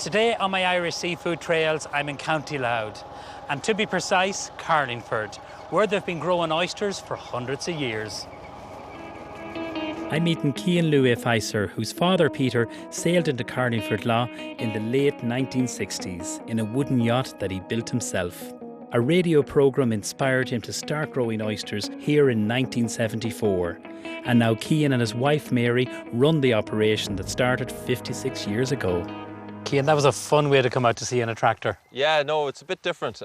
Today on my Irish seafood trails, I'm in County Louth, and to be precise, Carlingford, where they've been growing oysters for hundreds of years. I'm meeting Kian Louët Feisser, whose father Peter sailed into Carlingford Lough in the late 1960s in a wooden yacht that he built himself. A radio programme inspired him to start growing oysters here in 1974. And now Kian and his wife Mary run the operation that started 56 years ago. Kian, that was a fun way to come out to sea in a tractor. Yeah, no, it's a bit different.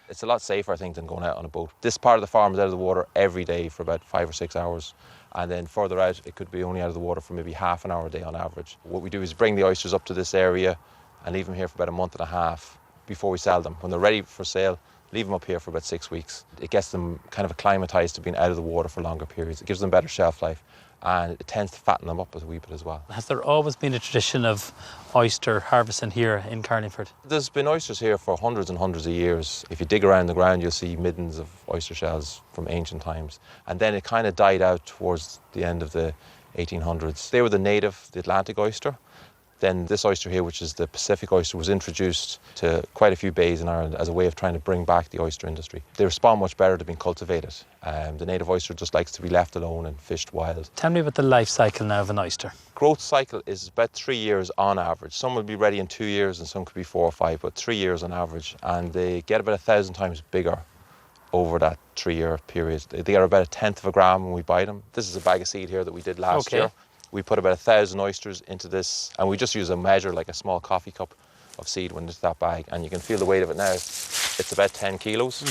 It's a lot safer, I think, than going out on a boat. This part of the farm is out of the water every day for about 5 or 6 hours. And then further out, it could be only out of the water for maybe half an hour a day on average. What we do is bring the oysters up to this area and leave them here for about a month and a half before we sell them. When they're ready for sale, leave them up here for about 6 weeks. It gets them kind of acclimatized to being out of the water for longer periods. It gives them better shelf life, and it tends to fatten them up a wee bit as well. Has there always been a tradition of oyster harvesting here in Carlingford? There's been oysters here for hundreds and hundreds of years. If you dig around the ground, you'll see middens of oyster shells from ancient times. And then it kind of died out towards the end of the 1800s. They were the native, the Atlantic oyster. Then this oyster here, which is the Pacific oyster, was introduced to quite a few bays in Ireland as a way of trying to bring back the oyster industry. They respond much better to being cultivated. The native oyster just likes to be left alone and fished wild. Tell me about the life cycle now of an oyster. Growth cycle is about 3 years on average. Some will be ready in 2 years and some could be 4 or 5, but 3 years on average. And they get about 1,000 times bigger over that 3-year period. They are about 1/10 of a gram when we buy them. This is a bag of seed here that we did last year. We put about 1,000 oysters into this, and we just use a measure like a small coffee cup of seed went into that bag, and you can feel the weight of it now. It's about 10 kilos.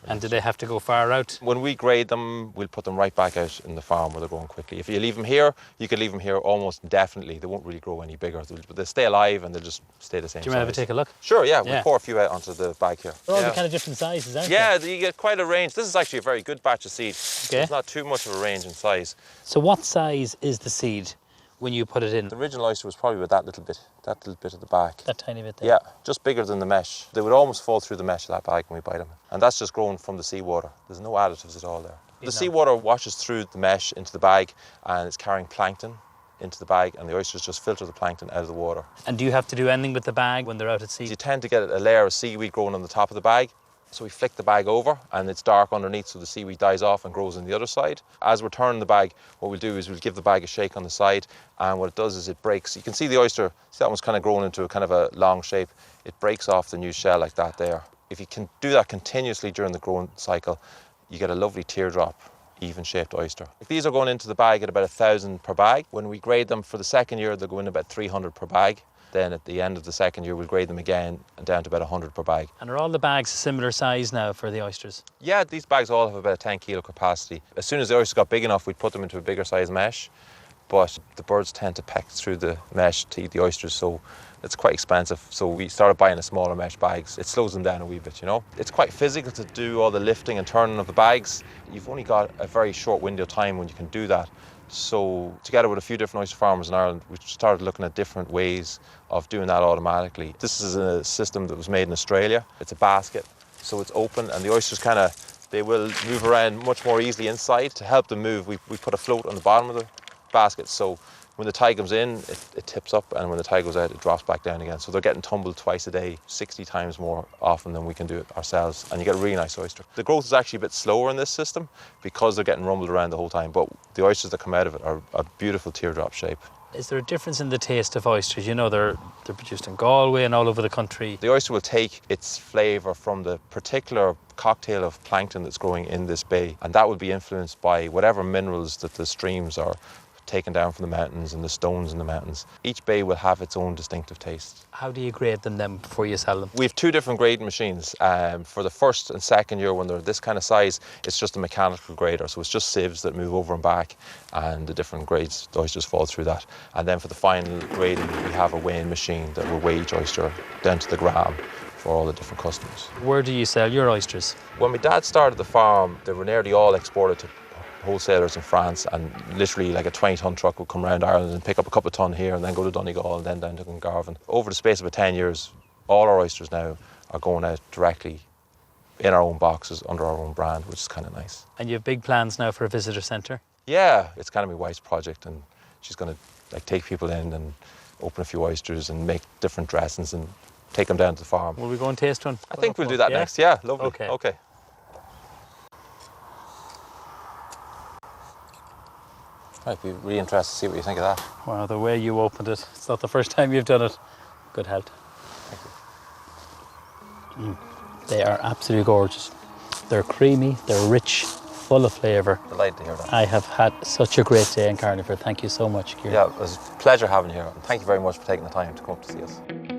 And do they have to go far out? When we grade them, we'll put them right back out in the farm where they're growing quickly. If you leave them here, you could leave them here almost indefinitely. They won't really grow any bigger. They'll stay alive and they'll just stay the same size. Do you mind if I take a look? Sure, yeah. We'll pour a few out onto the bag here. They're all the kind of different sizes, aren't they? Yeah, you get quite a range. This is actually a very good batch of seed. Okay. It's not too much of a range in size. So what size is the seed when you put it in? The original oyster was probably about that little bit at the back. That tiny bit there? Yeah, just bigger than the mesh. They would almost fall through the mesh of that bag when we buy them. And that's just grown from the seawater. There's no additives at all there. The seawater washes through the mesh into the bag and it's carrying plankton into the bag, and the oysters just filter the plankton out of the water. And do you have to do anything with the bag when they're out at sea? You tend to get a layer of seaweed growing on the top of the bag. So we flick the bag over and it's dark underneath, so the seaweed dies off and grows on the other side. As we're turning the bag, what we'll do is we'll give the bag a shake on the side, and what it does is it breaks. You can see the oyster, see that one's kind of grown into a kind of a long shape. It breaks off the new shell like that there. If you can do that continuously during the growing cycle, you get a lovely teardrop, even shaped oyster. These are going into the bag at about 1,000 per bag. When we grade them for the second year, they'll go in about 300 per bag. Then at the end of the second year, we'll grade them again and down to about 100 per bag. And are all the bags a similar size now for the oysters? Yeah, these bags all have about a 10 kilo capacity. As soon as the oysters got big enough, we'd put them into a bigger size mesh, but the birds tend to peck through the mesh to eat the oysters, so it's quite expensive. So we started buying the smaller mesh bags. It slows them down a wee bit, you know. It's quite physical to do all the lifting and turning of the bags. You've only got a very short window of time when you can do that. So together with a few different oyster farmers in Ireland, we started looking at different ways of doing that automatically. This is a system that was made in Australia. It's a basket, so it's open, and the oysters they will move around much more easily inside. To help them move, we put a float on the bottom of the basket, so when the tide comes in, it tips up, and when the tide goes out, it drops back down again. So they're getting tumbled twice a day, 60 times more often than we can do it ourselves, and you get a really nice oyster. The growth is actually a bit slower in this system because they're getting rumbled around the whole time, but the oysters that come out of it are a beautiful teardrop shape. Is there a difference in the taste of oysters? You know, they're produced in Galway and all over the country. The oyster will take its flavour from the particular cocktail of plankton that's growing in this bay, and that will be influenced by whatever minerals that the streams are taken down from the mountains and the stones in the mountains. Each bay will have its own distinctive taste. How do you grade them then before you sell them? We have 2 different grading machines. For the first and second year, when they're this kind of size, it's just a mechanical grader. So it's just sieves that move over and back, and the different grades, the oysters fall through that. And then for the final grading, we have a weighing machine that will weigh each oyster down to the gram for all the different customers. Where do you sell your oysters? When my dad started the farm, they were nearly all exported to wholesalers in France, and literally like a 20-ton truck would come around Ireland and pick up a couple of ton here and then go to Donegal and then down to Dungarvan. Over the space of about 10 years, all our oysters now are going out directly in our own boxes under our own brand, which is kind of nice. And you have big plans now for a visitor centre? Yeah, it's kind of my wife's project, and she's going to take people in and open a few oysters and make different dressings and take them down to the farm. Will we go and taste one? I think we'll do that next. Yeah, lovely. Okay. Okay. I'd be really interested to see what you think of that. Wow, the way you opened it. It's not the first time you've done it. Good health. Thank you. They are absolutely gorgeous. They're creamy, they're rich, full of flavour. Delighted to hear that. I have had such a great day in Carlingford. Thank you so much, Kian. Yeah, it was a pleasure having you here. And thank you very much for taking the time to come up to see us.